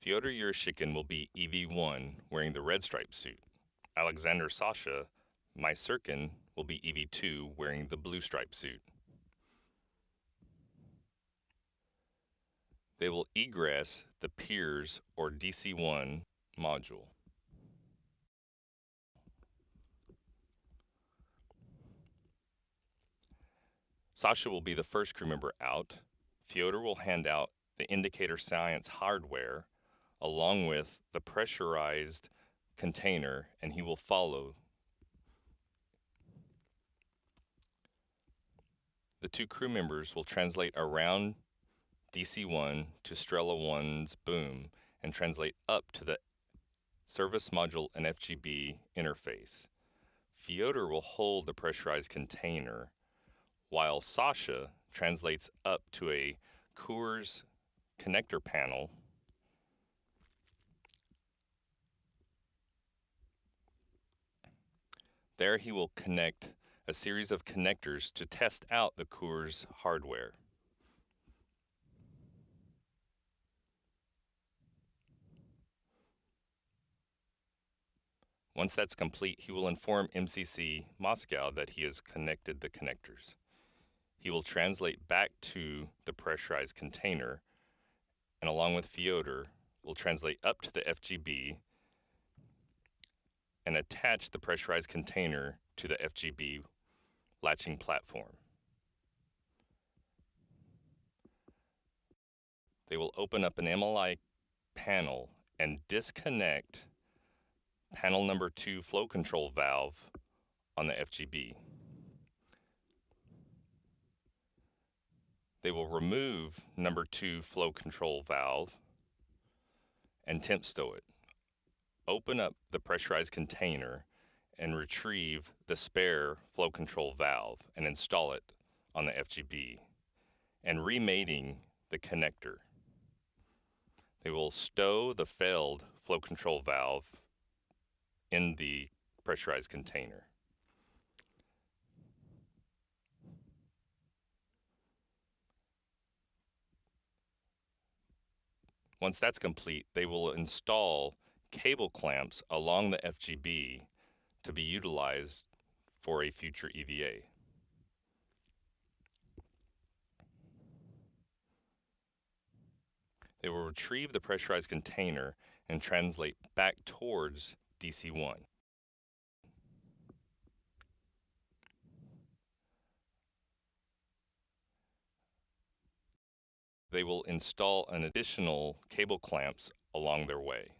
Fyodor Yurishikin will be EV1 wearing the red striped suit. Alexander Sasha, Mysurkin, will be EV2 wearing the blue striped suit. They will egress the Piers or DC-1 module. Sasha will be the first crew member out. Fyodor will hand out the indicator science hardware along with the pressurized container, and he will follow. The two crew members will translate around DC-1 to Strela 1's boom and translate up to the service module and FGB interface. Fyodor will hold the pressurized container while Sasha translates up to a Coors connector panel There he will connect a series of connectors to test out the Coors hardware. Once that's complete, he will inform MCC Moscow that he has connected the connectors. He will translate back to the pressurized container, and along with Fyodor, will translate up to the FGB and attach the pressurized container to the FGB latching platform. They will open up an MLI panel and disconnect panel number 2 flow control valve on the FGB. They will remove number 2 flow control valve and temp stow it. Open up the pressurized container and retrieve the spare flow control valve and install it on the FGB and remating the connector. They will stow the failed flow control valve in the pressurized container. Once that's complete, they will install cable clamps along the FGB to be utilized for a future EVA. They will retrieve the pressurized container and translate back towards DC-1. They will install an additional cable clamps along their way.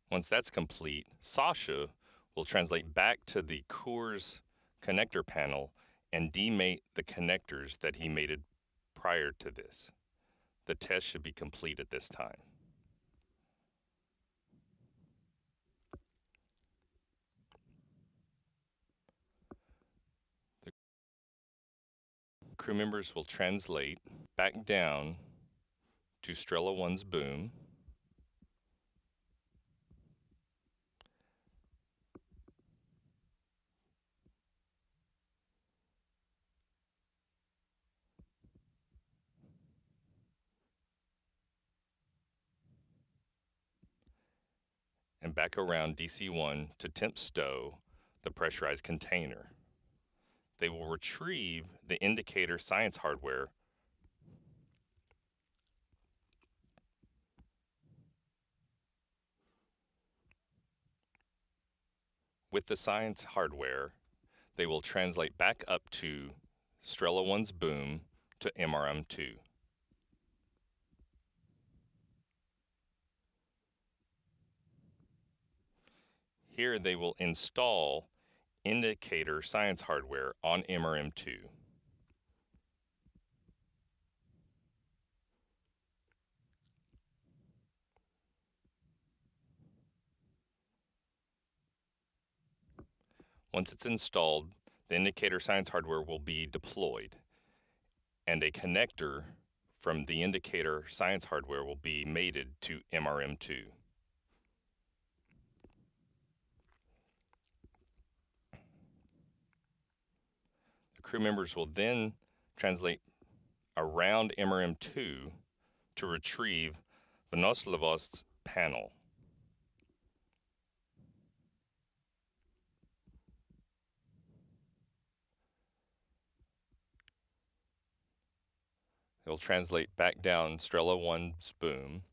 Once that's complete, Sasha will translate back to the Coors connector panel and demate the connectors that he mated prior to this. The test should be complete at this time. The crew members will translate back down to Strela 1's boom. And back around DC-1 to temp stow the pressurized container. They will retrieve the indicator science hardware with the science hardware. They will translate back up to Strela 1's boom to MRM2. Here they will install indicator science hardware on MRM2. Once it's installed, the indicator science hardware will be deployed, and a connector from the indicator science hardware will be mated to MRM2. The crew members will then translate around MRM2 to retrieve Venoslavost panel. They'll translate back down Strela 1's boom,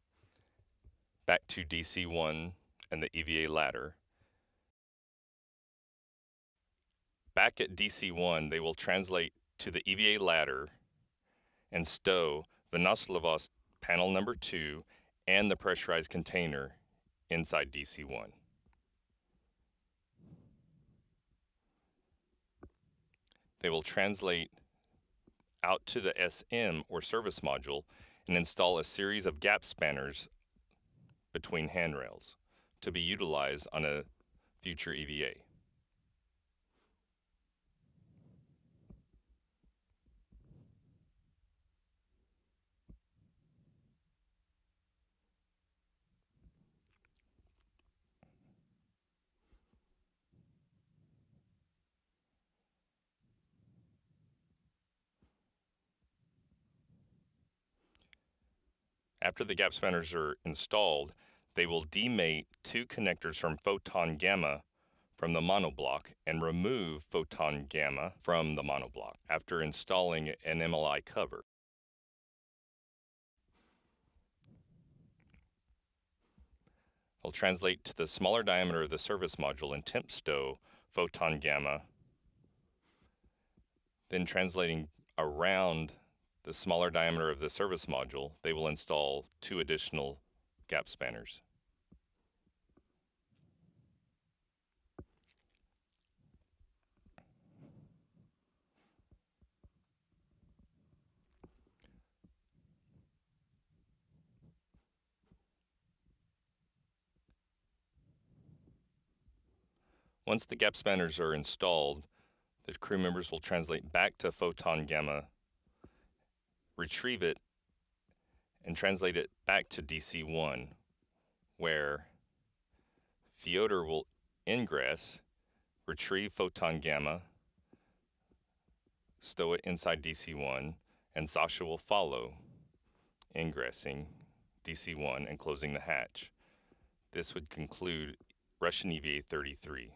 back to DC1 and the EVA ladder. Back at DC1, they will translate to the EVA ladder and stow Venoslavost panel number 2 and the pressurized container inside DC1. They will translate out to the SM or service module and install a series of gap spanners between handrails to be utilized on a future EVA. After the gap spanners are installed, they will demate 2 connectors from photon gamma from the monoblock and remove photon gamma from the monoblock after installing an MLI cover. They'll translate to the smaller diameter of the service module and temp stow photon gamma, then translating around the smaller diameter of the service module, they will install 2 additional gap spanners. Once the gap spanners are installed, the crew members will translate back to photon gamma, retrieve it, and translate it back to DC1, where Fyodor will ingress, retrieve photon gamma, stow it inside DC1, and Sasha will follow, ingressing DC1 and closing the hatch. This would conclude Russian EVA 33.